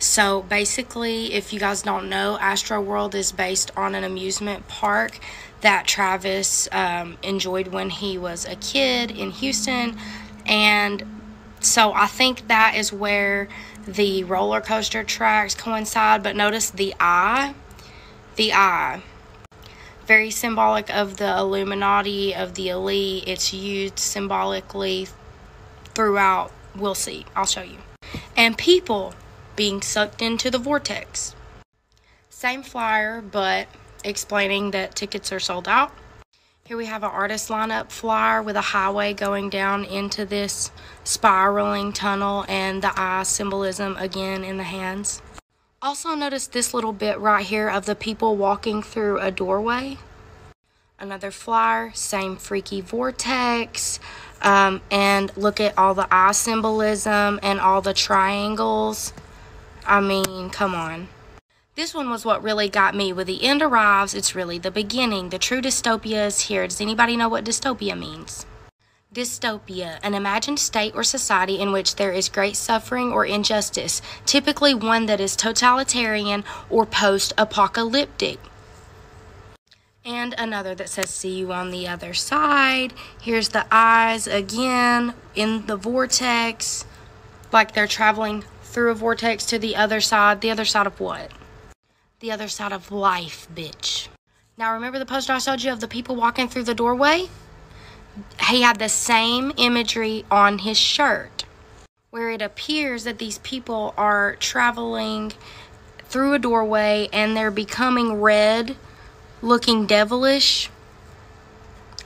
So basically, if you guys don't know, Astroworld is based on an amusement park that Travis enjoyed when he was a kid in Houston. And so I think that is where the roller coaster tracks coincide. But notice the eye, very symbolic of the Illuminati, of the elite. It's used symbolically throughout. We'll see. I'll show you. And people being sucked into the vortex. Same flyer, but explaining that tickets are sold out. Here we have an artist lineup flyer with a highway going down into this spiraling tunnel, and the eye symbolism again in the hands. Also notice this little bit right here of the people walking through a doorway. Another flyer, same freaky vortex. And look at all the eye symbolism and all the triangles. I mean, come on. This one was what really got me. When the end arrives, it's really the beginning. The true dystopia is here. Does anybody know what dystopia means? Dystopia, an imagined state or society in which there is great suffering or injustice, typically one that is totalitarian or post-apocalyptic. And another that says, see you on the other side. Here's the eyes again in the vortex, like they're traveling through a vortex to the other side. The other side of what? The other side of life, bitch. Now remember the poster I showed you of the people walking through the doorway? He had the same imagery on his shirt, where it appears that these people are traveling through a doorway and they're becoming red, looking devilish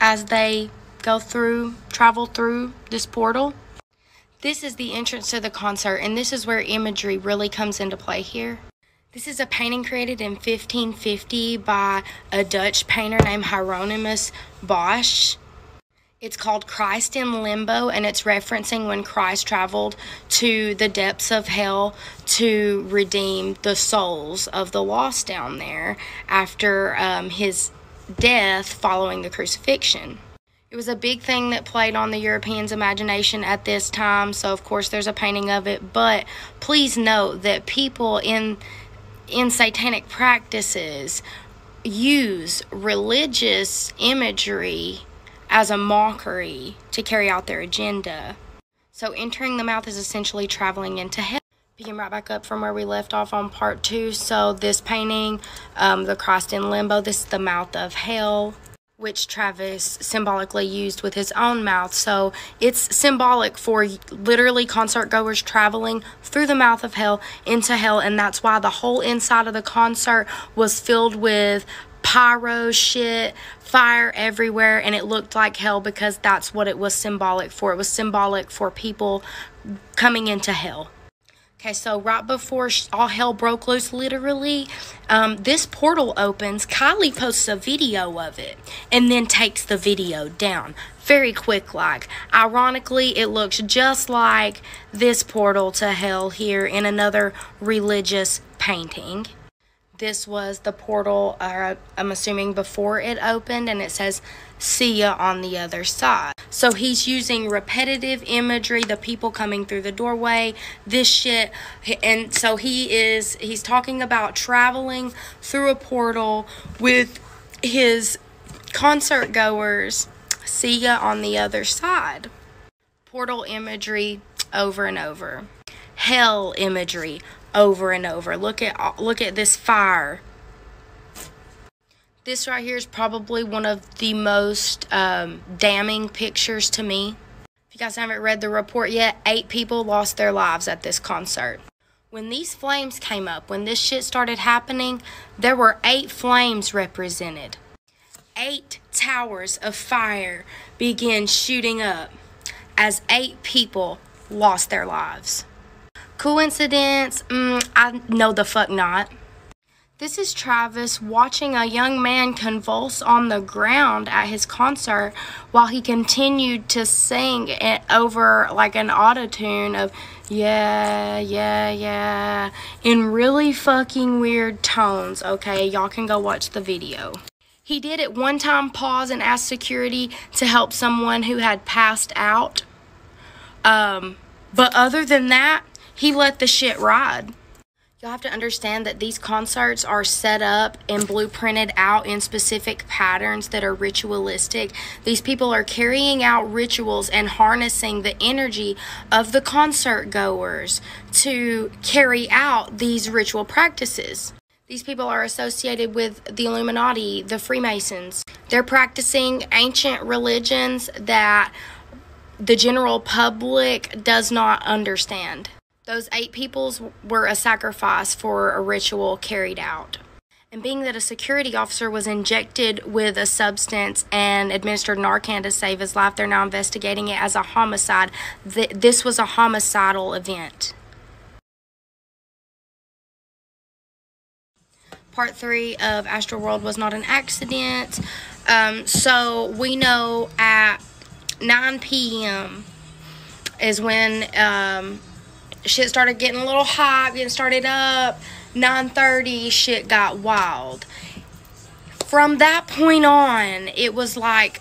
as they travel through this portal. This is the entrance to the concert, and this is where imagery really comes into play here. This is a painting created in 1550 by a Dutch painter named Hieronymus Bosch. It's called Christ in Limbo, and it's referencing when Christ traveled to the depths of hell to redeem the souls of the lost down there after his death following the crucifixion. It was a big thing that played on the Europeans' imagination at this time, so of course there's a painting of it. But please note that people in satanic practices use religious imagery as a mockery to carry out their agenda. So entering the mouth is essentially traveling into hell. Picking right back up from where we left off on part 2. So this painting, the Christ in Limbo, this is the mouth of hell, which Travis symbolically used with his own mouth. So it's symbolic for literally concert goers traveling through the mouth of hell into hell, and that's why the whole inside of the concert was filled with pyro shit, fire everywhere, and it looked like hell because that's what it was symbolic for. It was symbolic for people coming into hell. Okay, so right before all hell broke loose, literally, this portal opens. Kylie posts a video of it and then takes the video down. Very quick like. Ironically, it looks just like this portal to hell here in another religious painting. This was the portal, I'm assuming, before it opened, and it says, see ya on the other side. So he's using repetitive imagery, the people coming through the doorway, this shit, and so he's talking about traveling through a portal with his concert goers, see ya on the other side. Portal imagery over and over. Hell imagery over and over. Look at this fire. This right here is probably one of the most damning pictures to me. If you guys haven't read the report yet, 8 people lost their lives at this concert. When these flames came up, when this shit started happening, there were 8 flames represented. 8 towers of fire began shooting up as 8 people lost their lives. Coincidence? I know the fuck not. This is Travis watching a young man convulse on the ground at his concert while he continued to sing it over like an auto-tune of yeah, yeah, yeah, in really fucking weird tones. Okay, y'all can go watch the video. He did at one time pause and ask security to help someone who had passed out. But other than that, he let the shit ride. You'll have to understand that these concerts are set up and blueprinted out in specific patterns that are ritualistic. These people are carrying out rituals and harnessing the energy of the concert goers to carry out these ritual practices. These people are associated with the Illuminati, the Freemasons. They're practicing ancient religions that the general public does not understand. Those 8 peoples were a sacrifice for a ritual carried out. And being that a security officer was injected with a substance and administered Narcan to save his life, they're now investigating it as a homicide. This was a homicidal event. Part 3 of Astroworld was not an accident. So we know at 9 p.m. is when shit started getting a little hot, getting started up. 9:30, shit got wild. From that point on, it was like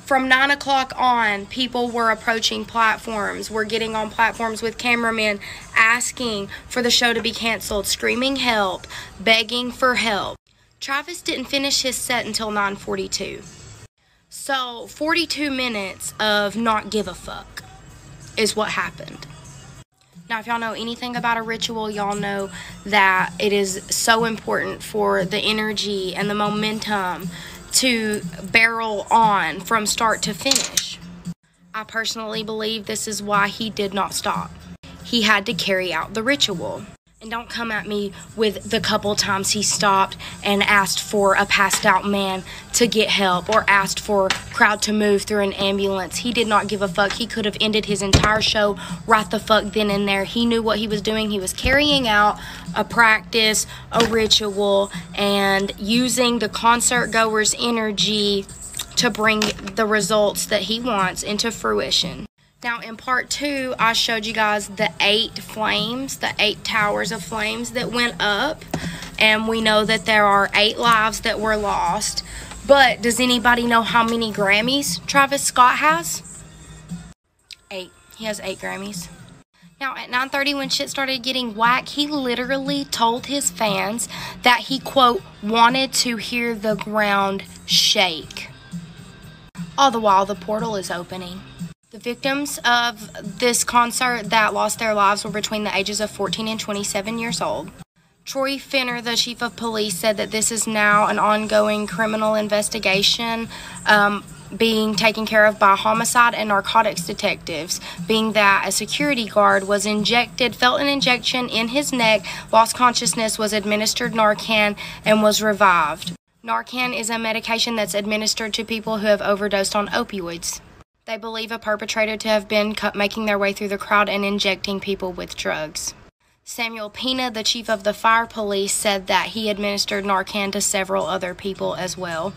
from 9 o'clock on, people were approaching platforms, were getting on platforms with cameramen, asking for the show to be canceled, screaming help, begging for help. Travis didn't finish his set until 9:42. So 42 minutes of not give a fuck is what happened. Now, if y'all know anything about a ritual, y'all know that it is so important for the energy and the momentum to barrel on from start to finish. I personally believe this is why he did not stop. He had to carry out the ritual. And don't come at me with the couple times he stopped and asked for a passed out man to get help or asked for crowd to move through an ambulance. He did not give a fuck. He could have ended his entire show right the fuck then and there. He knew what he was doing. He was carrying out a practice, a ritual, and using the concert goer's energy to bring the results that he wants into fruition. Now, in part 2, I showed you guys the 8 flames, the 8 towers of flames that went up. And we know that there are 8 lives that were lost. But does anybody know how many Grammys Travis Scott has? 8. He has 8 Grammys. Now, at 9:30, when shit started getting whack, he literally told his fans that he, quote, wanted to hear the ground shake. All the while, the portal is opening. The victims of this concert that lost their lives were between the ages of 14 and 27 years old. Troy Finner, the chief of police, said that this is now an ongoing criminal investigation being taken care of by homicide and narcotics detectives, being that a security guard was injected, felt an injection in his neck, lost consciousness, was administered Narcan, and was revived. Narcan is a medication that's administered to people who have overdosed on opioids. They believe a perpetrator to have been making their way through the crowd and injecting people with drugs. Samuel Pena, the chief of the fire police, said that he administered Narcan to several other people as well.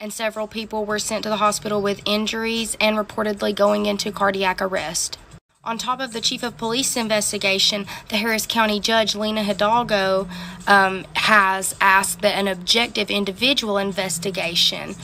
And several people were sent to the hospital with injuries and reportedly going into cardiac arrest. On top of the chief of police investigation, the Harris County judge, Lena Hidalgo, has asked that an objective individual investigation